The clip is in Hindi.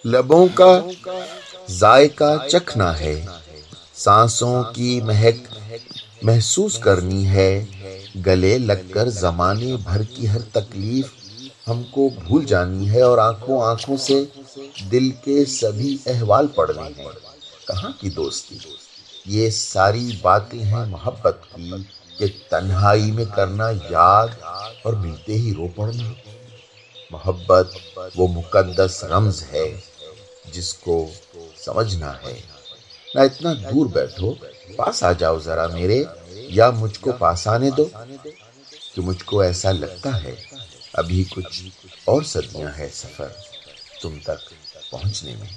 लबों का जायका चखना है, सांसों की महक महसूस करनी है, गले लगकर ज़माने भर की हर तकलीफ हमको भूल जानी है और आँखों आँखों से दिल के सभी अहवाल पढ़ने हैं। कहाँ की दोस्ती? ये सारी बातें हैं मोहब्बत की कि तन्हाई में करना याद और मिलते ही रो पड़ना। मोहब्बत वो मुकद्दस रम्ज़ है जिसको समझना है। ना इतना दूर बैठो, पास आ जाओ ज़रा मेरे, या मुझको पास आने दो कि मुझको ऐसा लगता है अभी कुछ और सदियां है सफ़र तुम तक पहुंचने में।